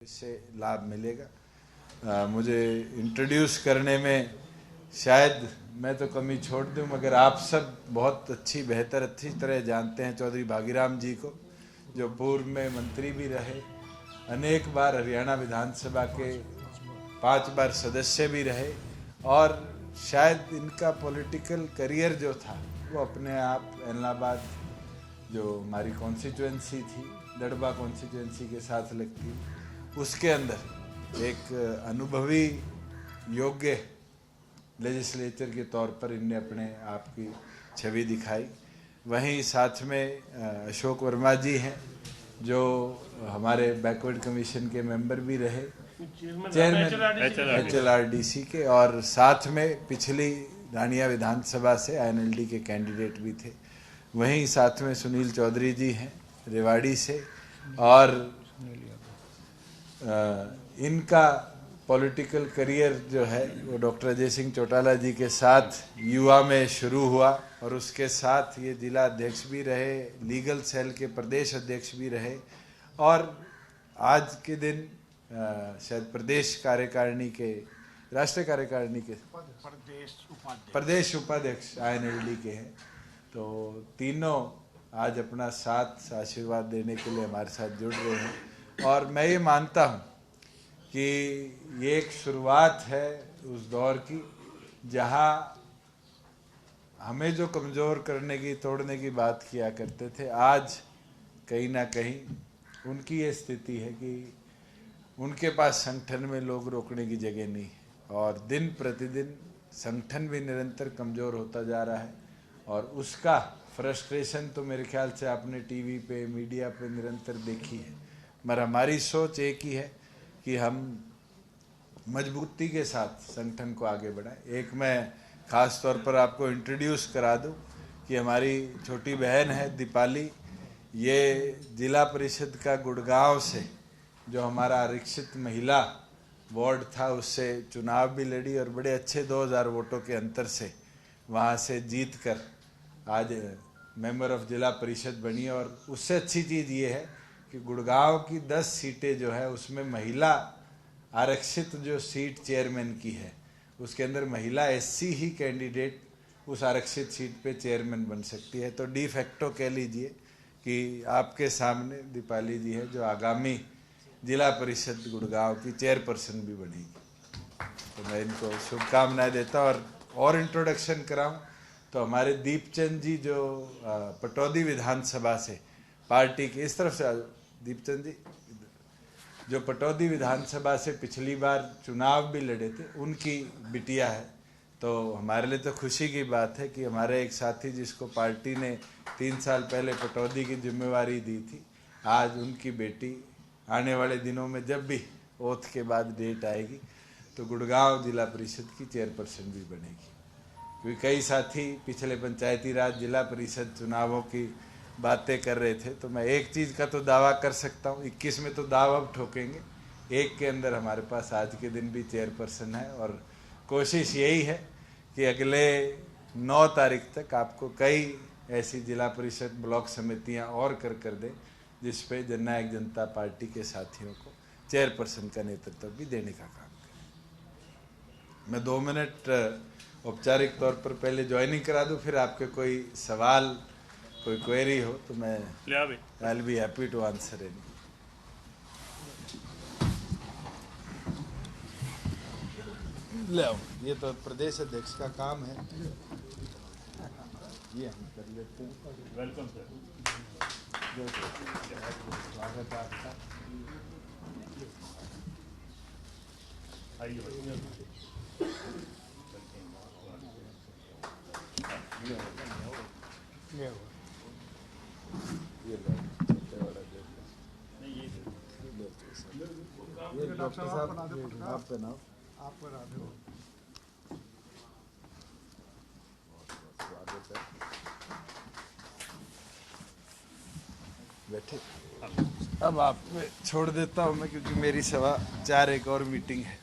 इससे लाभ मिलेगा। मुझे इंट्रोड्यूस करने में शायद मैं तो कमी छोड़ दूं, मगर आप सब बहुत अच्छी तरह जानते हैं चौधरी भागीराम जी को, जो पूर्व में मंत्री भी रहे, अनेक बार हरियाणा विधानसभा के 5 बार सदस्य भी रहे, और शायद इनका पॉलिटिकल करियर जो था वो अपने आप इलाहाबाद, जो हमारी कॉन्स्टिट्यूएंसी थी, दड़बा कॉन्स्टिट्यूएंसी के साथ लगती, उसके अंदर एक अनुभवी योग्य लेजिस्लेचर के तौर पर इनने अपने आप की छवि दिखाई। वहीं साथ में अशोक वर्मा जी हैं, जो हमारे बैकवर्ड कमीशन के मेंबर भी रहे, चेयरमैन HLRDC के, और साथ में पिछली रानिया विधानसभा से INLD के कैंडिडेट भी थे। वहीं साथ में सुनील चौधरी जी हैं रेवाड़ी से, और इनका पॉलिटिकल करियर जो है वो डॉक्टर अजय सिंह चौटाला जी के साथ युवा में शुरू हुआ, और उसके साथ ये जिला अध्यक्ष भी रहे, लीगल सेल के प्रदेश अध्यक्ष भी रहे, और आज के दिन शायद प्रदेश कार्यकारिणी के, राष्ट्रीय कार्यकारिणी के प्रदेश उपाध्यक्ष INLD के हैं। तो तीनों आज अपना साथ आशीर्वाद देने के लिए हमारे साथ जुड़ रहे हैं, और मैं ये मानता हूँ कि ये एक शुरुआत है उस दौर की जहाँ हमें जो कमज़ोर करने की, तोड़ने की बात किया करते थे, आज कहीं ना कहीं उनकी ये स्थिति है कि उनके पास संगठन में लोग रोकने की जगह नहीं है, और दिन प्रतिदिन संगठन भी निरंतर कमज़ोर होता जा रहा है, और उसका फ्रस्ट्रेशन तो मेरे ख्याल से आपने टीवी पे, मीडिया पे निरंतर देखी है। मगर हमारी सोच एक ही है कि हम मजबूती के साथ संगठन को आगे बढ़ाएं। एक मैं ख़ास तौर पर आपको इंट्रोड्यूस करा दूं कि हमारी छोटी बहन है दीपाली, ये जिला परिषद का गुड़गांव से जो हमारा आरक्षित महिला वार्ड था उससे चुनाव भी लड़ी, और बड़े अच्छे 2000 वोटों के अंतर से वहाँ से जीत कर आज मेंबर ऑफ जिला परिषद बनी। और उससे अच्छी चीज़ ये है कि गुड़गांव की 10 सीटें जो है उसमें महिला आरक्षित जो सीट चेयरमैन की है, उसके अंदर महिला SC ही कैंडिडेट उस आरक्षित सीट पे चेयरमैन बन सकती है। तो डी फैक्टो कह लीजिए कि आपके सामने दीपाली जी है, जो आगामी जिला परिषद गुड़गांव की चेयरपर्सन भी बनेगी। तो मैं इनको शुभकामनाएं देता हूँ। और इंट्रोडक्शन कराऊं तो हमारे दीपचंद जी, जो पटौदी विधानसभा से पार्टी के, इस तरफ से दीपचंद जी, जो पटौदी विधानसभा से पिछली बार चुनाव भी लड़े थे, उनकी बिटिया है। तो हमारे लिए तो खुशी की बात है कि हमारे एक साथी जिसको पार्टी ने 3 साल पहले पटौदी की जिम्मेवारी दी थी, आज उनकी बेटी आने वाले दिनों में जब भी ओथ के बाद डेट आएगी तो गुड़गांव जिला परिषद की चेयरपर्सन भी बनेगी। क्योंकि कई साथी पिछले पंचायती राज जिला परिषद चुनावों की बातें कर रहे थे, तो मैं एक चीज़ का तो दावा कर सकता हूँ, 21 में तो दाव अब ठोकेंगे, 1 के अंदर हमारे पास आज के दिन भी चेयरपर्सन है। और कोशिश यही है कि अगले 9 तारीख तक आपको कई ऐसी जिला परिषद ब्लॉक समितियाँ और कर दें जिस पे जननायक जनता पार्टी के साथियों को चेयरपर्सन का नेतृत्व भी देने का काम करें। मैं 2 मिनट औपचारिक तौर पर पहले ज्वाइनिंग करा दूं, फिर आपके कोई सवाल, कोई क्वेरी हो तो मैं I will be happy to answer any. ले आओ, ये तो प्रदेश अध्यक्ष का काम है, ये हम कर लेते हैं। वेलकम सर, स्वागत है आपका। आइए ये डॉक्टर साहब आप पे ना, आप बना दो। स्वागत है, बैठे। अब आप छोड़ देता हूँ मैं, क्योंकि मेरी 4:15 एक और मीटिंग है।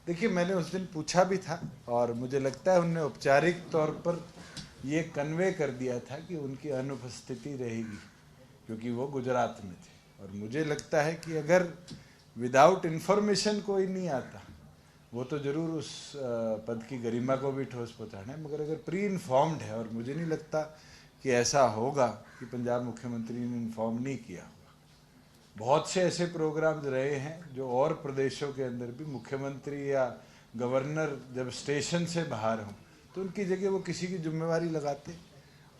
देखिए, मैंने उस दिन पूछा भी था और मुझे लगता है उनने औपचारिक तौर पर ये कन्वे कर दिया था कि उनकी अनुपस्थिति रहेगी, क्योंकि वो गुजरात में थे। और मुझे लगता है कि अगर विदाउट इन्फॉर्मेशन कोई नहीं आता, वो तो जरूर उस पद की गरिमा को भी ठोस पहुंचाना है, मगर अगर प्री इन्फॉर्म्ड है, और मुझे नहीं लगता कि ऐसा होगा कि पंजाब मुख्यमंत्री ने इन्फॉर्म नहीं किया होगा। बहुत से ऐसे प्रोग्राम्स रहे हैं जो और प्रदेशों के अंदर भी मुख्यमंत्री या गवर्नर जब स्टेशन से बाहर हों तो उनकी जगह वो किसी की जिम्मेवारी लगाते।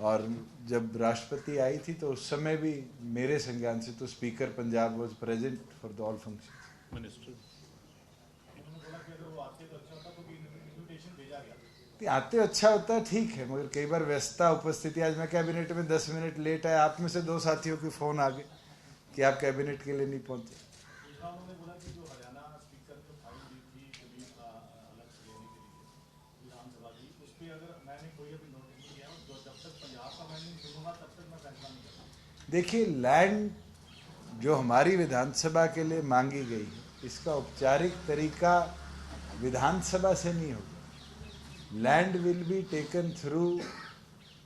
और जब राष्ट्रपति आई थी तो उस समय भी मेरे संज्ञान से तो speaker Punjab was present for the all function. Minister आते अच्छा होता है, ठीक है, मगर कई बार व्यस्तता उपस्थिति। आज मैं कैबिनेट में 10 मिनट लेट आया, आप में से 2 साथियों की फोन आ गए कि आप कैबिनेट के लिए नहीं पहुंचे। देखिए, लैंड जो हमारी विधानसभा के लिए मांगी गई है, इसका औपचारिक तरीका विधानसभा से नहीं होगा। Land will be taken through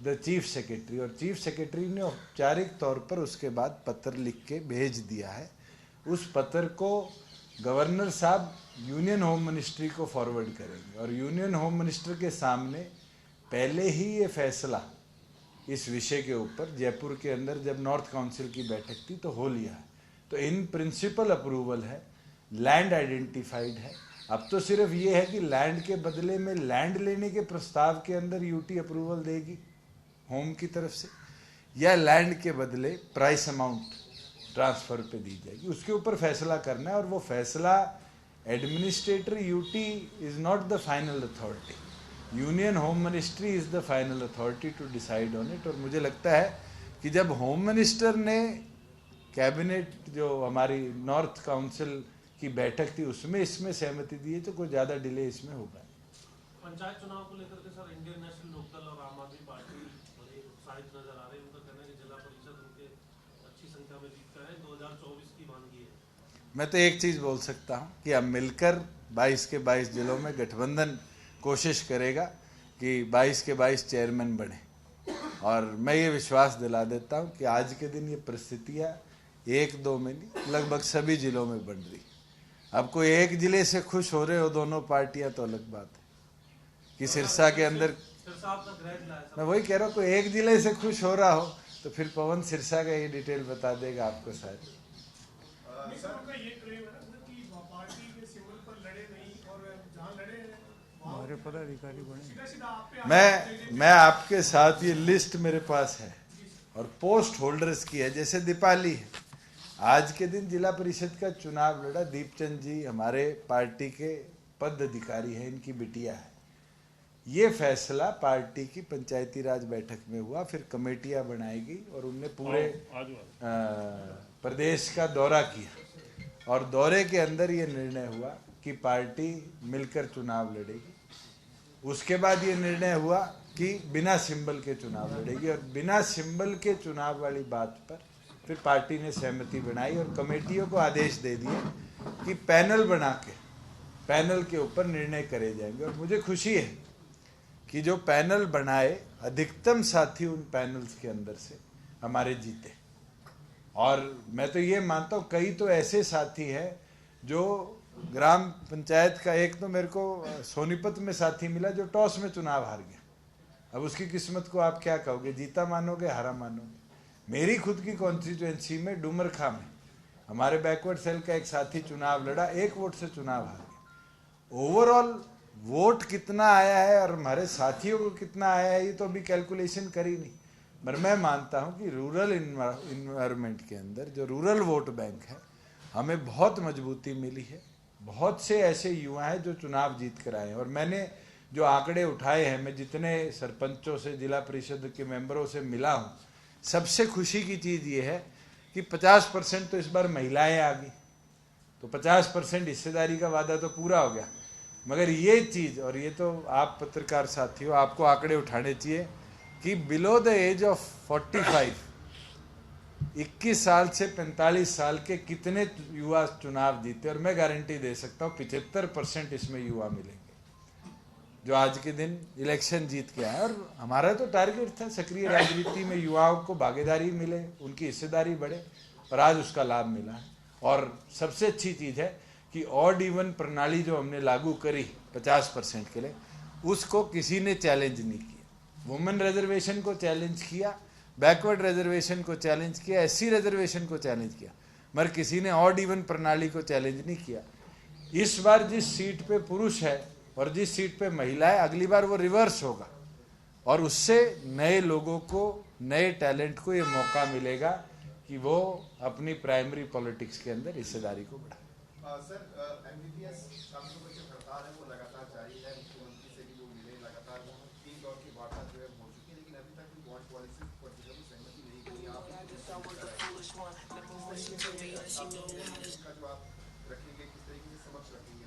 the chief secretary, और चीफ सेक्रेटरी ने औपचारिक तौर पर उसके बाद पत्र लिख के भेज दिया है। उस पत्र को गवर्नर साहब यूनियन होम मिनिस्ट्री को फॉरवर्ड करेंगे, और यूनियन होम मिनिस्टर के सामने पहले ही ये फैसला इस विषय के ऊपर जयपुर के अंदर जब नॉर्थ काउंसिल की बैठक थी तो हो लिया है। तो इन प्रिंसिपल अप्रूवल है, लैंड आइडेंटिफाइड है। अब तो सिर्फ ये है कि लैंड के बदले में लैंड लेने के प्रस्ताव के अंदर यूटी अप्रूवल देगी होम की तरफ से, या लैंड के बदले प्राइस अमाउंट ट्रांसफर पे दी जाएगी, उसके ऊपर फैसला करना है। और वो फैसला administrator, UT is not the final authority, union home ministry is the final authority to decide on it. और मुझे लगता है कि जब होम मिनिस्टर ने कैबिनेट जो हमारी नॉर्थ काउंसिल की बैठक थी उसमें इसमें सहमति दी है, तो कोई ज्यादा डिले इसमें होगा। पंचायत चुनाव को लेकर के सर इंडियन नेशनल लोकदल और आम आदमी पार्टी बड़ी उत्साहित नजर आ रही है। उनका कहना है कि जिला परिषद उनके अच्छी संख्या में जीत कर है, 2024 की मांगी है। मैं तो एक चीज बोल सकता हूँ कि अब मिलकर 22 के 22 जिलों में गठबंधन कोशिश करेगा कि 22 के 22 चेयरमैन बने। और मैं ये विश्वास दिला देता हूँ कि आज के दिन ये परिस्थितियाँ 1-2 में नहीं, लगभग सभी जिलों में बन रही। अब कोई एक जिले से खुश हो रहे हो दोनों पार्टियां तो अलग बात है कि सिरसा के अंदर, मैं वही कह रहा हूँ, कोई एक जिले से खुश हो रहा हो तो फिर पवन सिरसा का ये डिटेल बता देगा आपको शायद। मैं आपके साथ, ये लिस्ट मेरे पास है और पोस्ट होल्डर्स की है। जैसे दीपाली है, आज के दिन जिला परिषद का चुनाव लड़ा दीपचंद जी, हमारे पार्टी के पद अधिकारी हैं, इनकी बिटिया है। ये फैसला पार्टी की पंचायती राज बैठक में हुआ, फिर कमेटियां बनाएगी और उनने पूरे प्रदेश का दौरा किया और दौरे के अंदर ये निर्णय हुआ कि पार्टी मिलकर चुनाव लड़ेगी। उसके बाद ये निर्णय हुआ कि बिना सिंबल के चुनाव लड़ेगी, और बिना सिंबल के चुनाव वाली बात पर फिर पार्टी ने सहमति बनाई और कमेटियों को आदेश दे दिए कि पैनल बना के पैनल के ऊपर निर्णय करे जाएंगे। और मुझे खुशी है कि जो पैनल बनाए अधिकतम साथी उन पैनल्स के अंदर से हमारे जीते। और मैं तो ये मानता हूँ कई तो ऐसे साथी हैं जो ग्राम पंचायत का, एक तो मेरे को सोनीपत में साथी मिला जो टॉस में चुनाव हार गया। अब उसकी किस्मत को आप क्या कहोगे, जीता मानोगे हारा मानोगे। मेरी खुद की कॉन्स्टिट्यूएंसी में डुमरखा में हमारे बैकवर्ड सेल का एक साथी चुनाव लड़ा, 1 वोट से चुनाव हार गया। ओवरऑल वोट कितना आया है और हमारे साथियों को कितना आया है ये तो अभी कैलकुलेशन करी नहीं, पर मैं मानता हूं कि रूरल इन्वायरमेंट के अंदर जो रूरल वोट बैंक है हमें बहुत मजबूती मिली है। बहुत से ऐसे युवा हैं जो चुनाव जीत कर आए हैं। और मैंने जो आंकड़े उठाए हैं, मैं जितने सरपंचों से, जिला परिषद के मेंबरों से मिला हूं, सबसे खुशी की चीज ये है कि 50% तो इस बार महिलाएं आ गई, तो 50% हिस्सेदारी का वादा तो पूरा हो गया। मगर ये चीज, और ये तो आप पत्रकार साथियों आपको आंकड़े उठाने चाहिए कि बिलो द एज ऑफ 45 21 साल से 45 साल के कितने युवा चुनाव जीते, और मैं गारंटी दे सकता हूँ 75% इसमें युवा मिलेंगे जो आज के दिन इलेक्शन जीत के आए। और हमारा तो टारगेट था सक्रिय राजनीति में युवाओं को भागीदारी मिले, उनकी हिस्सेदारी बढ़े, और आज उसका लाभ मिला है। और सबसे अच्छी चीज़ है कि ऑड इवन प्रणाली जो हमने लागू करी 50% के लिए, उसको किसी ने चैलेंज नहीं किया। वुमेन रिजर्वेशन को चैलेंज किया, बैकवर्ड रिजर्वेशन को चैलेंज किया, एससी रिजर्वेशन को चैलेंज किया, मगर किसी ने ऑड इवन प्रणाली को चैलेंज नहीं किया। इस बार जिस सीट पे पुरुष है और जिस सीट पे महिला है, अगली बार वो रिवर्स होगा, और उससे नए लोगों को, नए टैलेंट को ये मौका मिलेगा कि वो अपनी प्राइमरी पॉलिटिक्स के अंदर हिस्सेदारी को बढ़ाए। सर, एमबीबीएस छात्रों की जो हड़ताल है वो लगातार जारी है। मुख्यमंत्री से भी वो मिले, लगातार 3 दौर की वार्ता जो है हो चुकी है, लेकिन अभी तक बॉन्ड पॉलिसी पर जो है सहमति नहीं बनी। आप इसका जो आप रखेंगे, किस तरीके से समक्ष रखेंगे?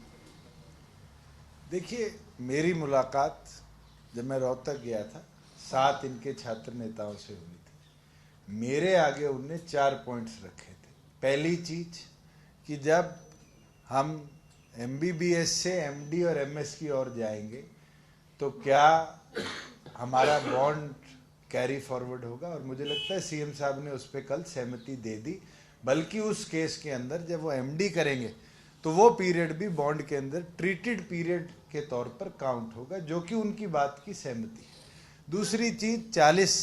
देखिए, मेरी मुलाकात जब मैं रोहतक गया था 7 इनके छात्र नेताओं से हुई थी। मेरे आगे उनने 4 पॉइंट्स रखे थे। पहली चीज कि जब हम एमबीबीएस से एमडी और एमएस की ओर जाएंगे तो क्या हमारा बॉन्ड कैरी फॉरवर्ड होगा, और मुझे लगता है सीएम साहब ने उस पर कल सहमति दे दी। बल्कि उस केस के अंदर जब वो एमडी करेंगे तो वो पीरियड भी बॉन्ड के अंदर ट्रीटेड पीरियड के तौर पर काउंट होगा, जो कि उनकी बात की सहमति है। दूसरी चीज 40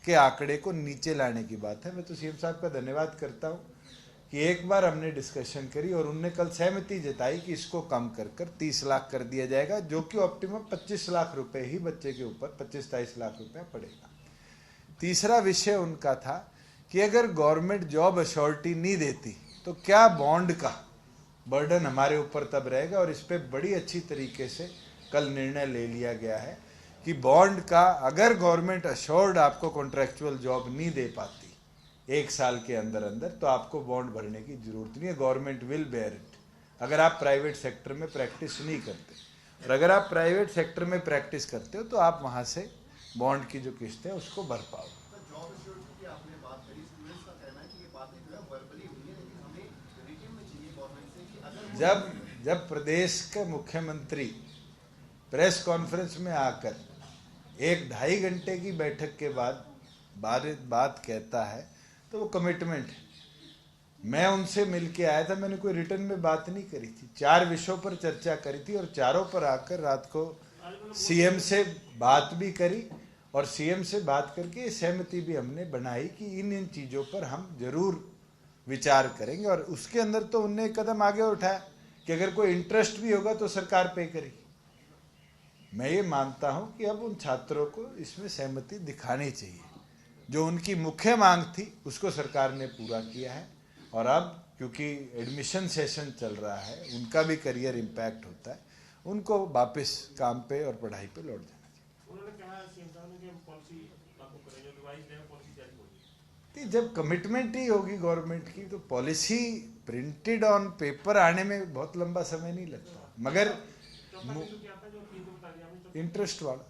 के आंकड़े को नीचे लाने की बात है। मैं तो सीएम साहब का धन्यवाद करता हूं कि एक बार हमने डिस्कशन करी और उनने कल सहमति जताई कि इसको कम कर 30 लाख कर दिया जाएगा, जो कि ऑप्टिमम 25 लाख रुपए ही बच्चे के ऊपर 25-23 लाख रुपए पड़ेगा। तीसरा विषय उनका था कि अगर गवर्नमेंट जॉब अश्योरिटी नहीं देती तो क्या बॉन्ड का बर्डन हमारे ऊपर तब रहेगा, और इस पर बड़ी अच्छी तरीके से कल निर्णय ले लिया गया है कि बॉन्ड का अगर गवर्नमेंट अश्योर्ड आपको कॉन्ट्रैक्चुअल जॉब नहीं दे पाती 1 साल के अंदर अंदर, तो आपको बॉन्ड भरने की जरूरत नहीं है, गवर्नमेंट विल बेयर इट, अगर आप प्राइवेट सेक्टर में प्रैक्टिस नहीं करते। और अगर आप प्राइवेट सेक्टर में प्रैक्टिस करते हो तो आप वहां से बॉन्ड की जो किस्त है उसको भर पाओगे। जॉब अश्योरिटी की आपने बात करी, स्टूडेंट्स का कहना है कि ये बातें जो है वर्बली हुई है, लेकिन हमें रिटन में चाहिए गवर्नमेंट से कि अगर जब प्रदेश के मुख्यमंत्री प्रेस कॉन्फ्रेंस में आकर 1-2.5 घंटे की बैठक के बाद बात कहता है तो वो कमिटमेंट है। मैं उनसे मिलके आया था, मैंने कोई रिटर्न में बात नहीं करी थी, 4 विषयों पर चर्चा करी थी, और चारों पर आकर रात को सीएम से बात भी करी, और सीएम से बात करके सहमति भी हमने बनाई कि इन चीजों पर हम जरूर विचार करेंगे। और उसके अंदर तो उनने एक कदम आगे उठाया कि अगर कोई इंटरेस्ट भी होगा तो सरकार पे करेगी। मैं ये मानता हूं कि अब उन छात्रों को इसमें सहमति दिखानी चाहिए। जो उनकी मुख्य मांग थी उसको सरकार ने पूरा किया है, और अब क्योंकि एडमिशन सेशन चल रहा है, उनका भी करियर इम्पैक्ट होता है, उनको वापस काम पे और पढ़ाई पे लौट जाना चाहिए। उन्होंने कहा सीएम साहब ने कि हम पॉलिसी लागू करेंगे, रिवाइज नया पॉलिसी जारी होगी। जब कमिटमेंट ही होगी गवर्नमेंट की तो पॉलिसी प्रिंटेड ऑन पेपर आने में बहुत लंबा समय नहीं लगता, मगर इंटरेस्ट वाला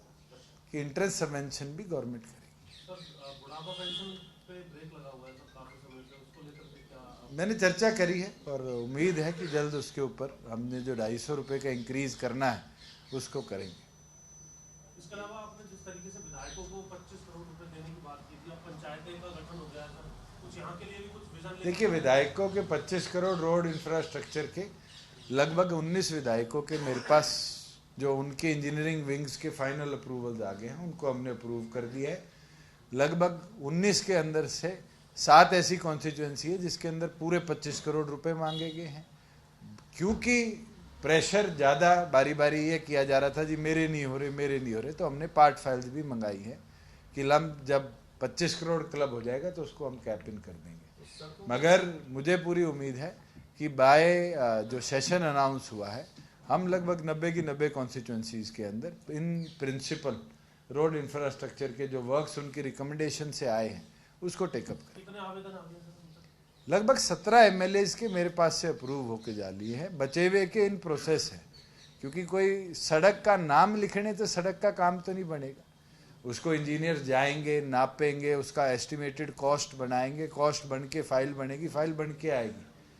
कि इंटरेस्ट सबवेंशन भी गवर्नमेंट करेगी। सर, बुढ़ापा पेंशन पे ब्रेक लगा हुआ है सर काफी समय से, उसको लेकर के क्या? मैंने चर्चा करी है और उम्मीद है कि जल्द उसके ऊपर हमने जो 250 रुपये का इंक्रीज करना है उसको करेंगे। इसके अलावा आपने जिस तरीके से विधायकों को 25 करोड़ रुपए देने की बात की थी, अब पंचायतें का गठन हो गया है सर, कुछ यहाँ के लिए भी कुछ विजन? देखिए, विधायकों के 25 करोड़ रोड इंफ्रास्ट्रक्चर के लगभग 19 विधायकों के मेरे पास जो उनके इंजीनियरिंग विंग्स के फाइनल अप्रूवल्स आ गए हैं, उनको हमने अप्रूव कर दिया है। लगभग 19 के अंदर से 7 ऐसी कॉन्स्टिट्यूएंसी है जिसके अंदर पूरे 25 करोड़ रुपए मांगे गए हैं। क्योंकि प्रेशर ज़्यादा बारी बारी ये किया जा रहा था जी मेरे नहीं हो रहे, तो हमने पार्ट फाइल्स भी मंगाई है कि जब 25 करोड़ क्लब हो जाएगा तो उसको हम कैप इन कर देंगे। मगर मुझे पूरी उम्मीद है कि बाय जो सेशन अनाउंस हुआ है, हम लगभग 90 की 90 कॉन्स्टिट्यूएंसीज के अंदर इन प्रिंसिपल रोड इंफ्रास्ट्रक्चर के जो वर्क्स उनकी रिकमेंडेशन से आए हैं उसको टेकअप करें। कितने आवेदन आ गए सर? लगभग 17 एमएलएज के मेरे पास से अप्रूव होके जा लिए हैं, बचे हुए के इन प्रोसेस है। क्योंकि कोई सड़क का नाम लिखने तो सड़क का काम तो नहीं बनेगा, उसको इंजीनियर जाएंगे, नापेंगे, उसका एस्टिमेटेड कॉस्ट बनाएंगे, कॉस्ट बन के फाइल बनेगी, फाइल बन के आएगी।